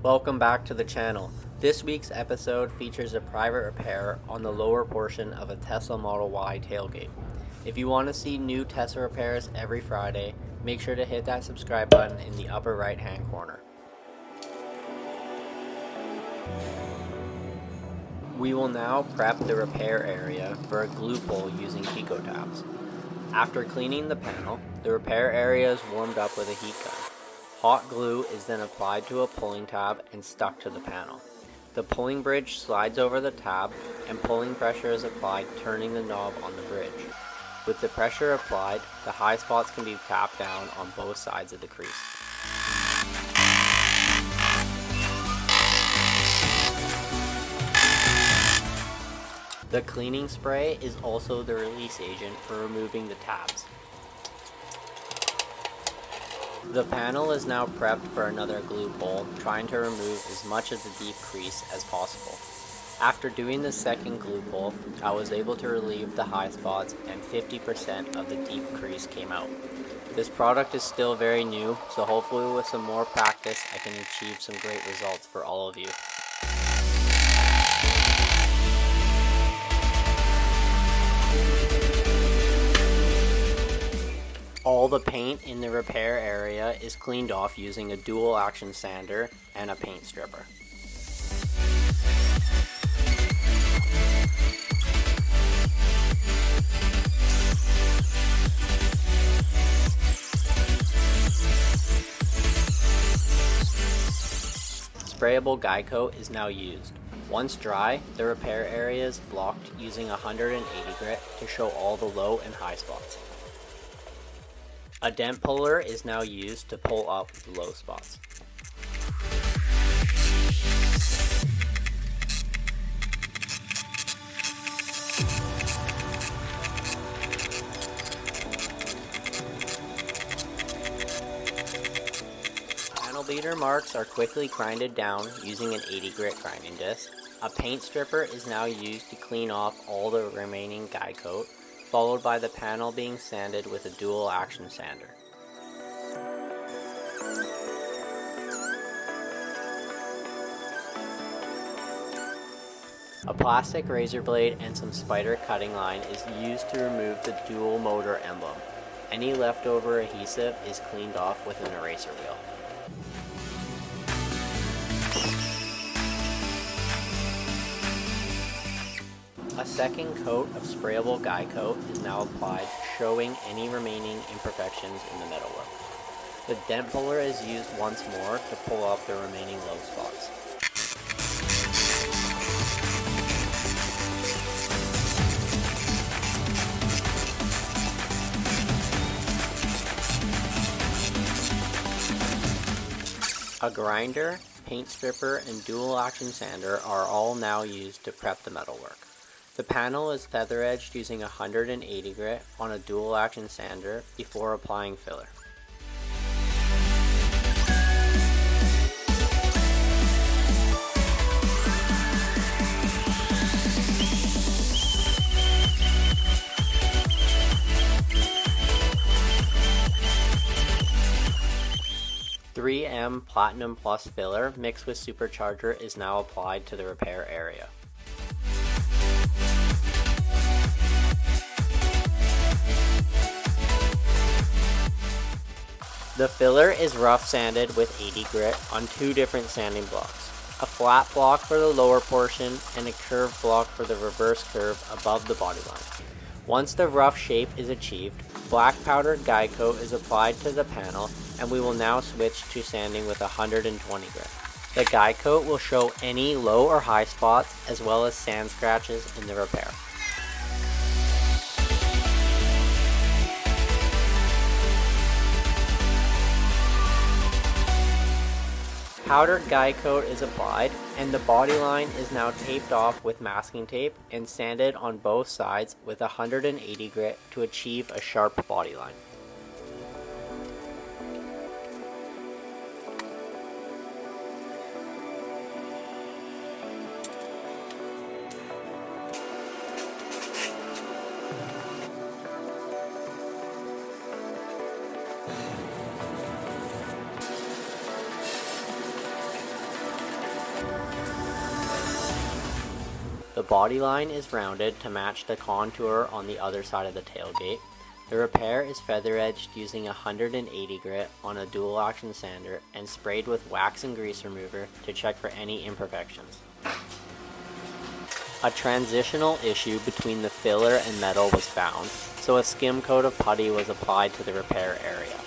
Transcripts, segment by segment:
Welcome back to the channel. This week's episode features a private repair on the lower portion of a Tesla Model Y tailgate. If you want to see new Tesla repairs every Friday, make sure to hit that subscribe button in the upper right hand corner. We will now prep the repair area for a glue pull using Pico tabs. After cleaning the panel, the repair area is warmed up with a heat gun. Hot glue is then applied to a pulling tab and stuck to the panel. The pulling bridge slides over the tab and pulling pressure is applied, turning the knob on the bridge. With the pressure applied, the high spots can be tapped down on both sides of the crease. The cleaning spray is also the release agent for removing the tabs. The panel is now prepped for another glue pull, trying to remove as much of the deep crease as possible. After doing the second glue pull, I was able to relieve the high spots and 50% of the deep crease came out. This product is still very new, so hopefully with some more practice I can achieve some great results for all of you. All the paint in the repair area is cleaned off using a dual action sander and a paint stripper. Sprayable guy coat is now used. Once dry, the repair area is blocked using 180 grit to show all the low and high spots. A dent puller is now used to pull up the low spots. Panel beater marks are quickly grinded down using an 80 grit grinding disc. A paint stripper is now used to clean off all the remaining guy coat, followed by the panel being sanded with a dual action sander. A plastic razor blade and some spider cutting line is used to remove the dual motor emblem. Any leftover adhesive is cleaned off with an eraser wheel. A second coat of sprayable guy coat is now applied, showing any remaining imperfections in the metalwork. The dent puller is used once more to pull up the remaining low spots. A grinder, paint stripper, and dual action sander are all now used to prep the metalwork. The panel is feather edged using 180 grit on a dual action sander before applying filler. .3M Platinum Plus filler mixed with supercharger is now applied to the repair area. The filler is rough sanded with 80 grit on two different sanding blocks. A flat block for the lower portion and a curved block for the reverse curve above the body line. Once the rough shape is achieved, black powdered guy coat is applied to the panel and we will now switch to sanding with 120 grit. The guy coat will show any low or high spots as well as sand scratches in the repair. Powdered guy coat is applied and the body line is now taped off with masking tape and sanded on both sides with 180 grit to achieve a sharp body line. body line is rounded to match the contour on the other side of the tailgate. The repair is feather edged using a 180 grit on a dual action sander and sprayed with wax and grease remover to check for any imperfections. A transitional issue between the filler and metal was found, so a skim coat of putty was applied to the repair area.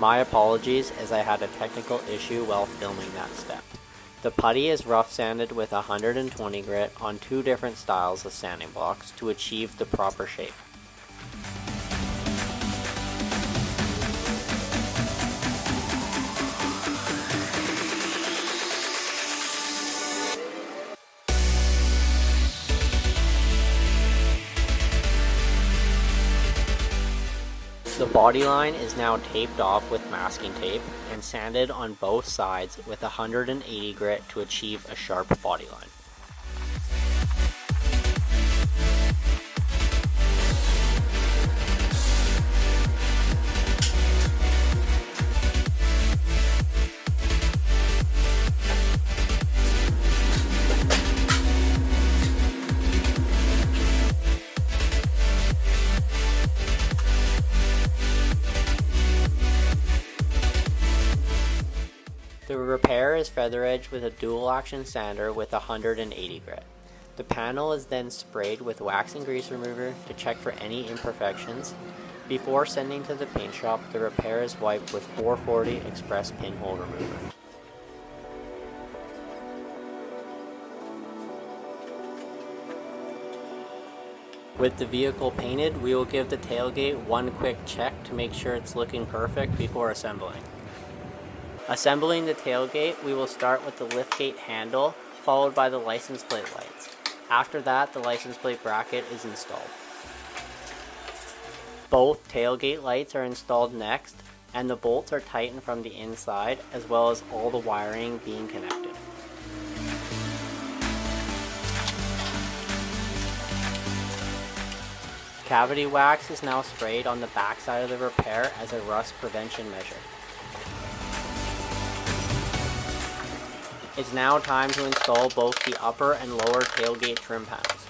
My apologies, as I had a technical issue while filming that step. The putty is rough sanded with 120 grit on 2 different styles of sanding blocks to achieve the proper shape. The body line is now taped off with masking tape and sanded on both sides with 180 grit to achieve a sharp body line. The repair is feather edged with a dual action sander with 180 grit. The panel is then sprayed with wax and grease remover to check for any imperfections. Before sending to the paint shop, the repair is wiped with 440 express pinhole remover. With the vehicle painted, we will give the tailgate one quick check to make sure it's looking perfect before assembling. Assembling the tailgate, we will start with the liftgate handle, followed by the license plate lights. After that, the license plate bracket is installed. Both tailgate lights are installed next, and the bolts are tightened from the inside, as well as all the wiring being connected. Cavity wax is now sprayed on the back side of the repair as a rust prevention measure. It's now time to install both the upper and lower tailgate trim panels.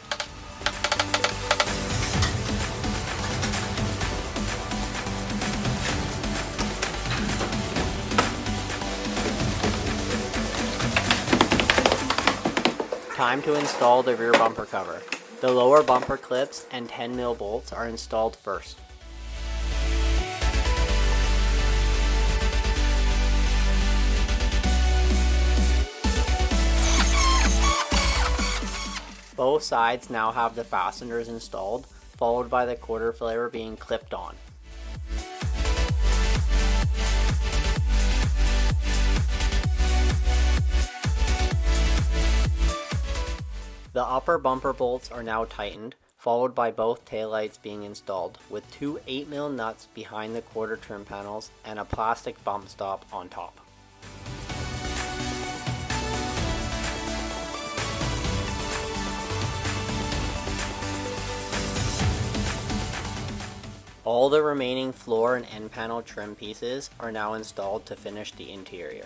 Time to install the rear bumper cover. The lower bumper clips and 10mm bolts are installed first. Both sides now have the fasteners installed, followed by the quarter flare being clipped on. The upper bumper bolts are now tightened, followed by both taillights being installed, with 2 8mm nuts behind the quarter trim panels and a plastic bump stop on top. All the remaining floor and end panel trim pieces are now installed to finish the interior.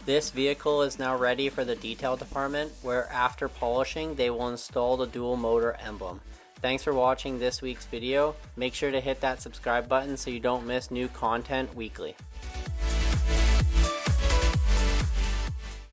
This vehicle is now ready for the detail department, where after polishing they will install the dual motor emblem. Thanks for watching this week's video. Make sure to hit that subscribe button so you don't miss new content weekly.